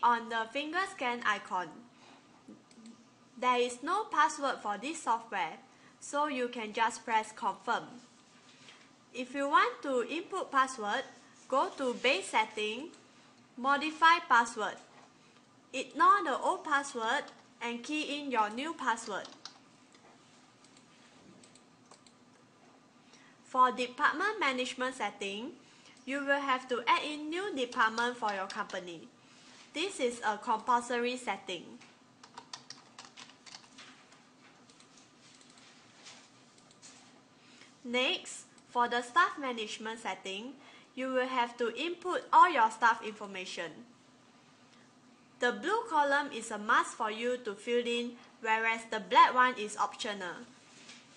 on the Fingerscan icon. There is no password for this software, so you can just press confirm. If you want to input password, go to base setting, modify password. Ignore the old password and key in your new password. For department management setting, you will have to add in new department for your company. This is a compulsory setting. Next, for the staff management setting, you will have to input all your staff information. The blue column is a must for you to fill in, whereas the black one is optional.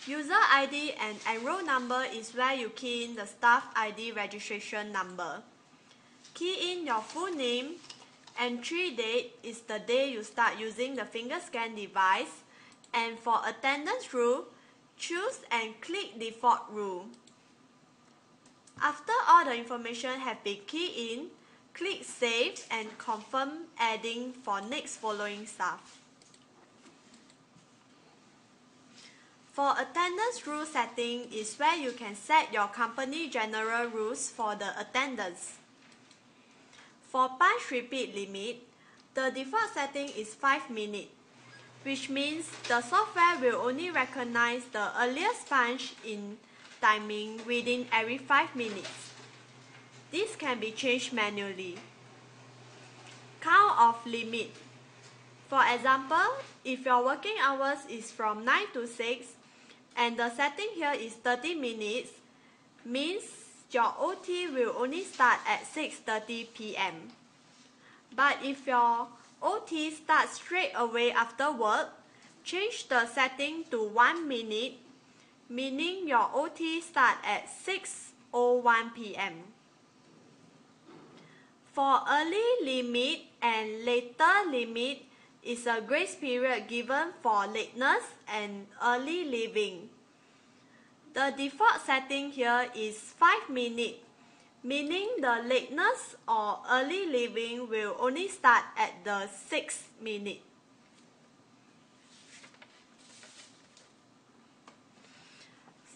User ID and enroll number is where you key in the staff ID registration number. Key in your full name. Entry date is the day you start using the Fingerscan device. And for attendance rule, choose and click default rule. After all the information have been keyed in, click Save and confirm adding for next following staff. For attendance rule setting is where you can set your company general rules for the attendance. For punch repeat limit, the default setting is 5 minutes, which means the software will only recognize the earliest punch in timing within every 5 minutes. This can be changed manually. Count off limit. For example, if your working hours is from 9 to 6 and the setting here is 30 minutes, means your OT will only start at 6:30 p.m. But if your OT starts straight away after work, change the setting to 1 minute, meaning your OT start at 6:01 p.m. For early limit and later limit is a grace period given for lateness and early leaving. The default setting here is 5 minutes, meaning the lateness or early leaving will only start at the 6th minute.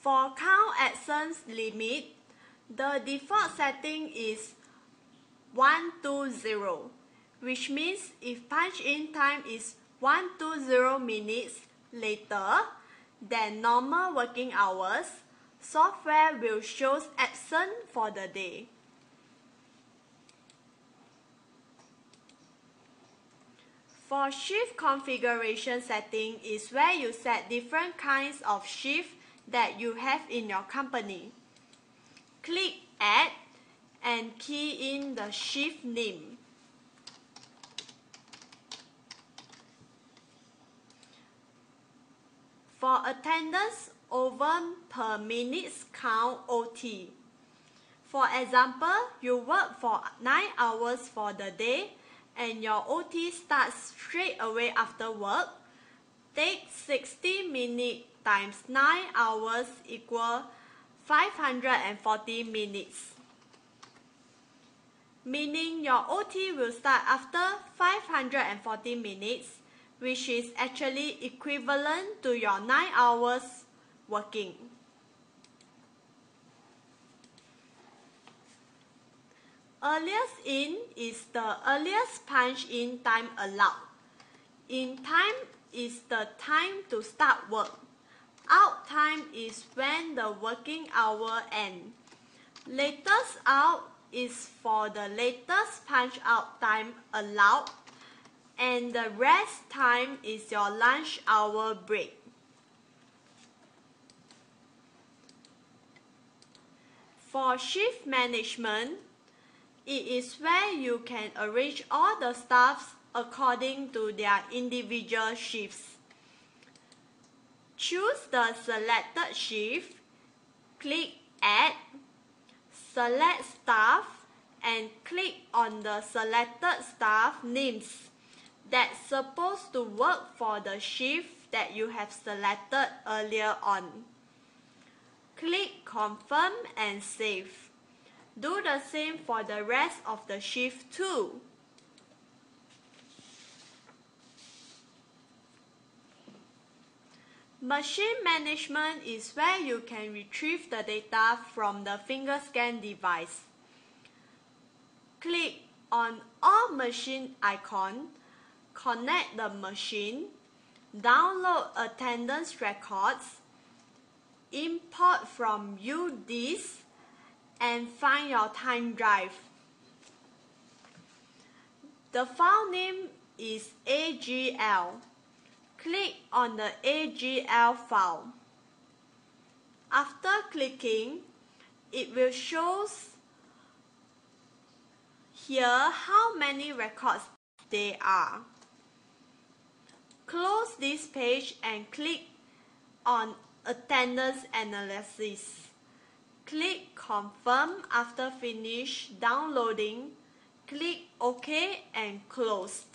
For count absence limit, the default setting is 120, which means if punch in time is 120 minutes later than normal working hours, software will show absent for the day. For shift configuration setting is where you set different kinds of shift that you have in your company. Click Add and key in the shift name. For attendance over per minutes count OT. For example, you work for 9 hours for the day and your OT starts straight away after work. Take 60 minutes times 9 hours equal 540 minutes. Meaning your OT will start after 540 minutes, which is actually equivalent to your 9 hours working. Earliest in is the earliest punch in time allowed. In time is the time to start work. Out time is when the working hour ends. Latest out is for the latest punch out time allowed, and the rest time is your lunch hour break. For shift management, it is where you can arrange all the staffs according to their individual shifts. Choose the selected shift, click Add, select Staff, and click on the selected staff names that's supposed to work for the shift that you have selected earlier on. Click Confirm and Save. Do the same for the rest of the shift too. Machine management is where you can retrieve the data from the Fingerscan device. Click on All Machine icon, connect the machine, download attendance records, import from UDisk, and find your time drive. The file name is AGL. Click on the AGL file. After clicking, it will show here how many records there are. Close this page and click on Attendance Analysis. Click Confirm after finish downloading. Click OK and close.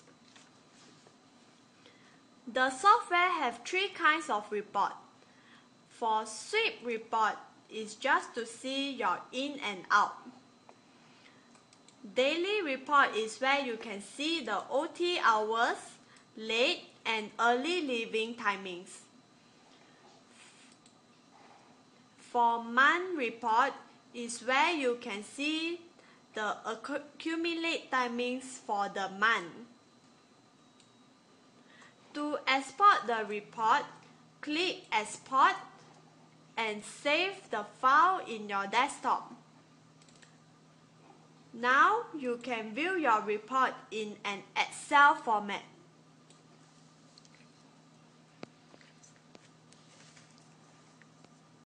The software have 3 kinds of report. For sweep report is just to see your in and out. Daily report is where you can see the OT hours, late and early leaving timings. For month report is where you can see the accumulate timings for the month. To export the report, click Export and save the file in your desktop. Now you can view your report in an Excel format.